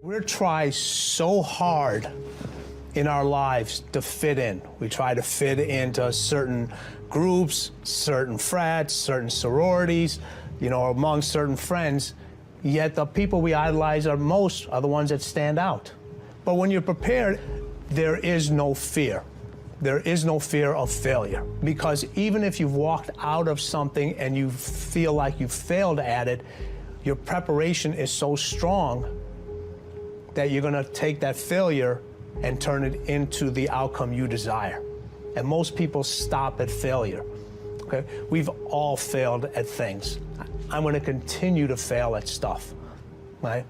We try so hard in our lives to fit in. We try to fit into certain groups, certain frats, certain sororities, among certain friends. Yet the people we idolize are the ones that stand out. But when you're prepared, there is no fear. There is no fear of failure. Because even if you've walked out of something and you feel like you failed at it, your preparation is so strong that you're gonna take that failure and turn it into the outcome you desire. And most people stop at failure, okay? We've all failed at things. I'm gonna continue to fail at stuff, right?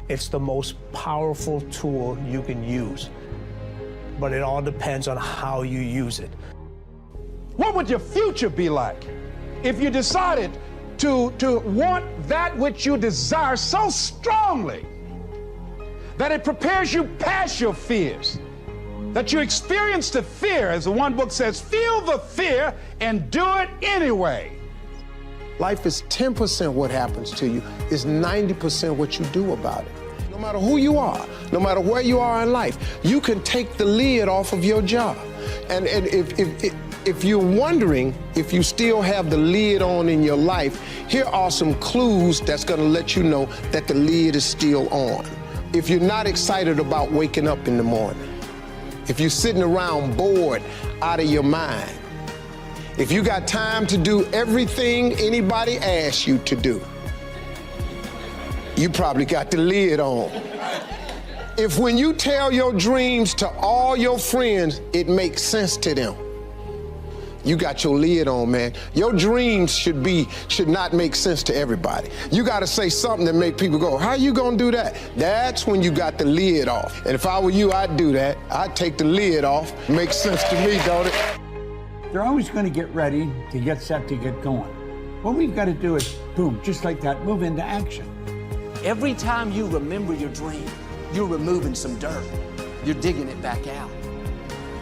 It's the most powerful tool you can use, but it all depends on how you use it. What would your future be like if you decided to want that which you desire so strongly that it prepares you past your fears, that you experience the fear, as the one book says, feel the fear and do it anyway? Life is 10% what happens to you, is 90% what you do about it. No matter who you are, no matter where you are in life, you can take the lid off of your job. And if you're wondering if you still have the lid on in your life, here are some clues that's gonna let you know that the lid is still on. If you're not excited about waking up in the morning, if you're sitting around bored out of your mind, if you got time to do everything anybody asks you to do, you probably got the lid on. If when you tell your dreams to all your friends, it makes sense to them, you got your lid on, man. Your dreams should not make sense to everybody. You gotta say something that make people go, how you gonna do that? That's when you got the lid off. And if I were you, I'd do that. I'd take the lid off. Makes sense to me, don't it? They're always gonna get ready to get set to get going. What we've gotta do is, boom, just like that, move into action. Every time you remember your dream, you're removing some dirt. You're digging it back out.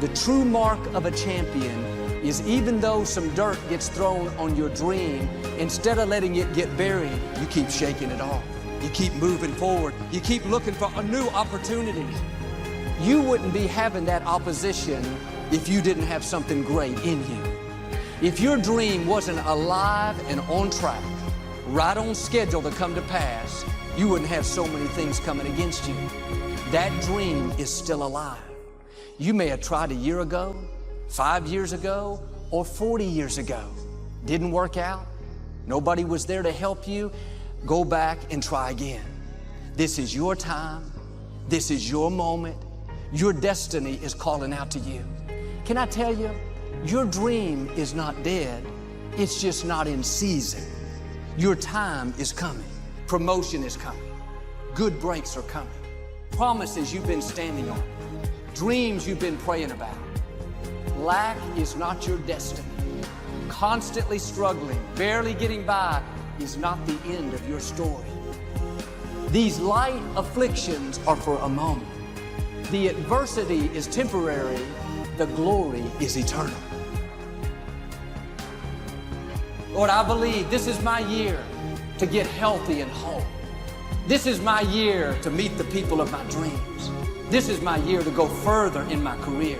The true mark of a champion is even though some dirt gets thrown on your dream, instead of letting it get buried, you keep shaking it off. You keep moving forward. You keep looking for a new opportunity. You wouldn't be having that opposition if you didn't have something great in you. If your dream wasn't alive and on track, right on schedule to come to pass, you wouldn't have so many things coming against you. That dream is still alive. You may have tried a year ago, 5 years ago, or 40 years ago. Didn't work out. Nobody was there to help you. Go back and try again. This is your time. This is your moment. Your destiny is calling out to you. Can I tell you, your dream is not dead. It's just not in season. Your time is coming. Promotion is coming. Good breaks are coming. Promises you've been standing on. Dreams you've been praying about. Lack is not your destiny. Constantly struggling, barely getting by is not the end of your story. These light afflictions are for a moment. The adversity is temporary. The glory is eternal. Lord, I believe this is my year to get healthy and whole. This is my year to meet the people of my dreams. This is my year to go further in my career,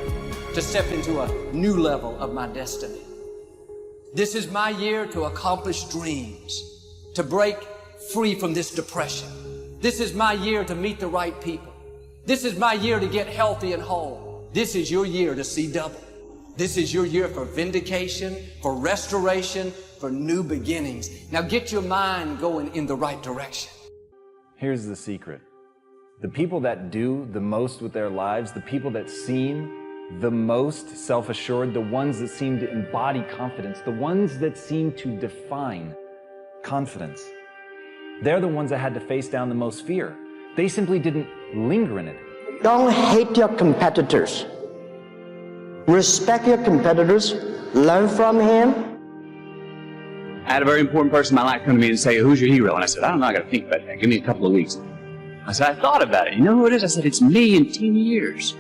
to step into a new level of my destiny. This is my year to accomplish dreams, to break free from this depression. This is my year to meet the right people. This is my year to get healthy and whole. This is your year to see double. This is your year for vindication, for restoration, for new beginnings. Now get your mind going in the right direction. Here's the secret. The people that do the most with their lives, the people that seem the most self-assured, the ones that seem to embody confidence, the ones that seem to define confidence, they're the ones that had to face down the most fear. They simply didn't linger in it. Don't hate your competitors. Respect your competitors. Learn from him. I had a very important person in my life come to me and say, who's your hero? And I said, I don't know, I got to think about that. Give me a couple of weeks. I said, I thought about it. You know who it is? I said, it's me in 10 years.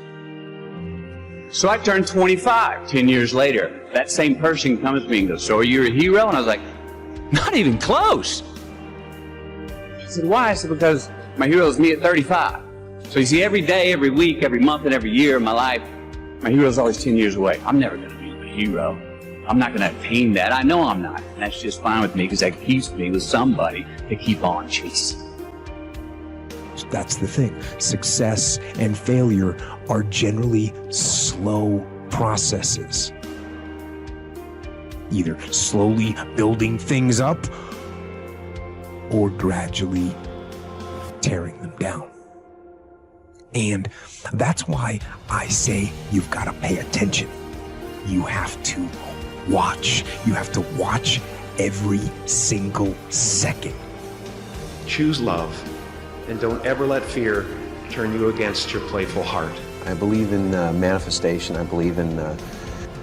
So I turned 25 10 years later. That same person comes to me and goes, so are you a hero? And I was like, not even close. She said, why? I said, because My hero is me at 35. So you see, every day, every week, every month, and every year of my life, my hero is always 10 years away. I'm never going to be my hero. I'm not going to attain that. I know I'm not. And that's just fine with me because that keeps me with somebody to keep on chasing. That's the thing. Success and failure are generally slow processes. Either slowly building things up or gradually tearing them down. And that's why I say you've got to pay attention. You have to watch. You have to watch every single second. Choose love, and don't ever let fear turn you against your playful heart. I believe in manifestation. I believe in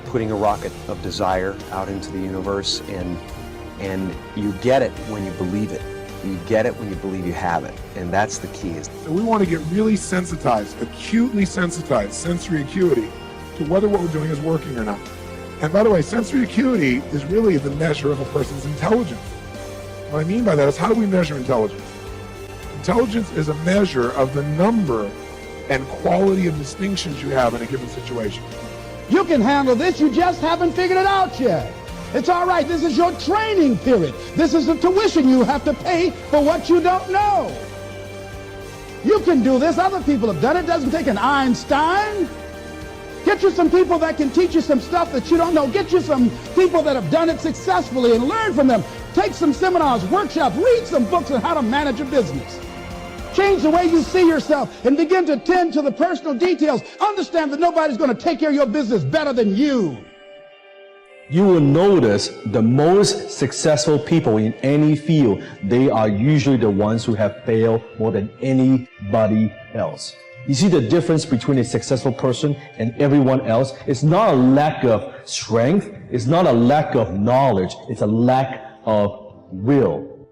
putting a rocket of desire out into the universe, and you get it when you believe it. You get it when you believe you have it, and that's the key. So we want to get really sensitized, acutely sensitized, sensory acuity, to whether what we're doing is working or not. And by the way, sensory acuity is really the measure of a person's intelligence. What I mean by that is, how do we measure intelligence? Intelligence is a measure of the number and quality of distinctions you have in a given situation. You can handle this, you just haven't figured it out yet. It's all right, this is your training period. This is the tuition you have to pay for what you don't know. You can do this, other people have done it. It doesn't take an Einstein. Get you some people that can teach you some stuff that you don't know. Get you some people that have done it successfully and learn from them. Take some seminars, workshops, read some books on how to manage a business. Change the way you see yourself and begin to tend to the personal details. Understand that nobody's going to take care of your business better than you. You will notice the most successful people in any field, they are usually the ones who have failed more than anybody else. You see the difference between a successful person and everyone else? It's not a lack of strength, it's not a lack of knowledge, it's a lack of will.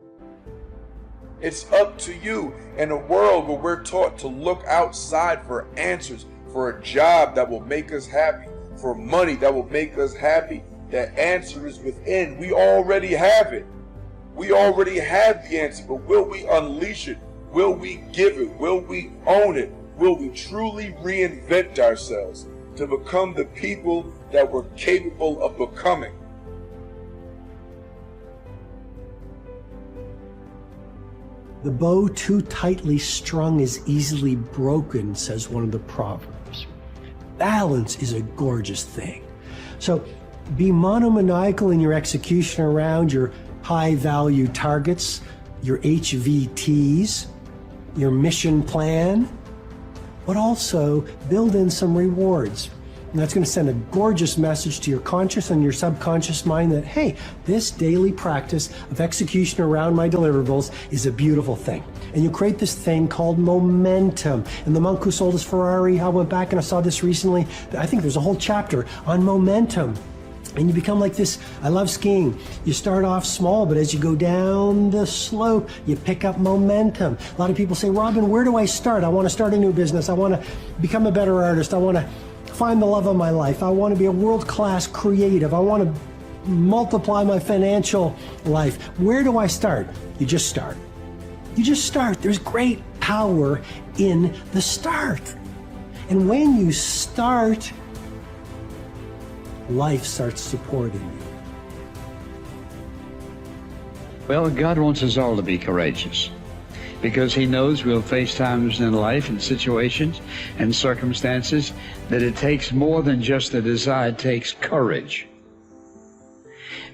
It's up to you. In a world where we're taught to look outside for answers, for a job that will make us happy, for money that will make us happy, that answer is within. We already have it. We already have the answer, but will we unleash it? Will we give it? Will we own it? Will we truly reinvent ourselves to become the people that we're capable of becoming? The bow too tightly strung is easily broken, says one of the Proverbs. Balance is a gorgeous thing. So be monomaniacal in your execution around your high-value targets, your HVTs, your mission plan, but also build in some rewards. And that's going to send a gorgeous message to your conscious and your subconscious mind that, hey, this daily practice of execution around my deliverables is a beautiful thing. And you create this thing called momentum. And the monk who sold his Ferrari, I went back and I saw this recently. I think there's a whole chapter on momentum. And you become like this. I love skiing. You start off small, but as you go down the slope, you pick up momentum. A lot of people say, Robin, where do I start? I want to start a new business. I want to become a better artist. I want to find the love of my life. I want to be a world-class creative. I want to multiply my financial life. Where do I start? You just start. You just start. There's great power in the start. And when you start, life starts supporting you. Well, God wants us all to be courageous because He knows we'll face times in life and situations and circumstances that it takes more than just a desire, it takes courage.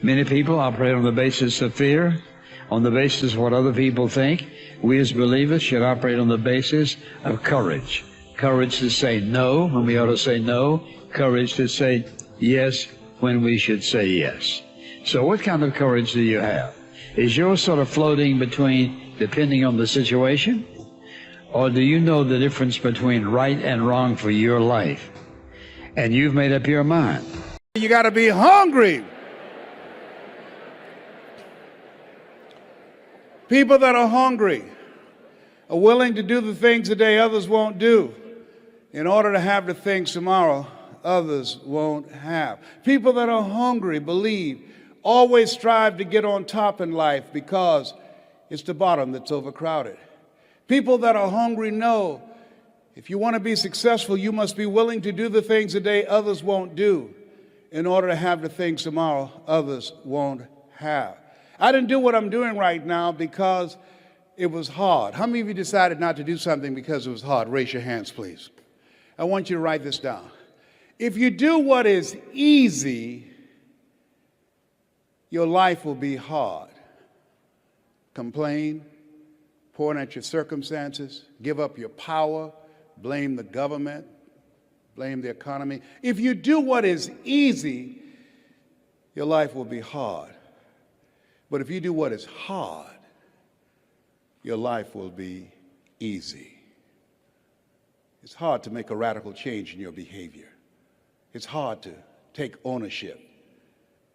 Many people operate on the basis of fear, on the basis of what other people think. We as believers should operate on the basis of courage. Courage to say no when we ought to say no. Courage to say yes when we should say yes. So what kind of courage do you have? Is yours sort of floating between depending on the situation? Or do you know the difference between right and wrong for your life? And you've made up your mind. You got to be hungry. People that are hungry are willing to do the things today others won't do in order to have the things tomorrow others won't have. People that are hungry believe, always strive to get on top in life because it's the bottom that's overcrowded. People that are hungry know if you want to be successful, you must be willing to do the things today others won't do in order to have the things tomorrow others won't have. I didn't do what I'm doing right now because it was hard. How many of you decided not to do something because it was hard? Raise your hands, please. I want you to write this down. If you do what is easy, your life will be hard. Complain, point at your circumstances, give up your power, blame the government, blame the economy. If you do what is easy, your life will be hard. But if you do what is hard, your life will be easy. It's hard to make a radical change in your behavior. It's hard to take ownership.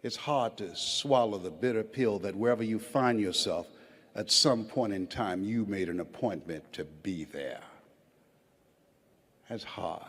It's hard to swallow the bitter pill that wherever you find yourself, at some point in time, you made an appointment to be there. That's hard.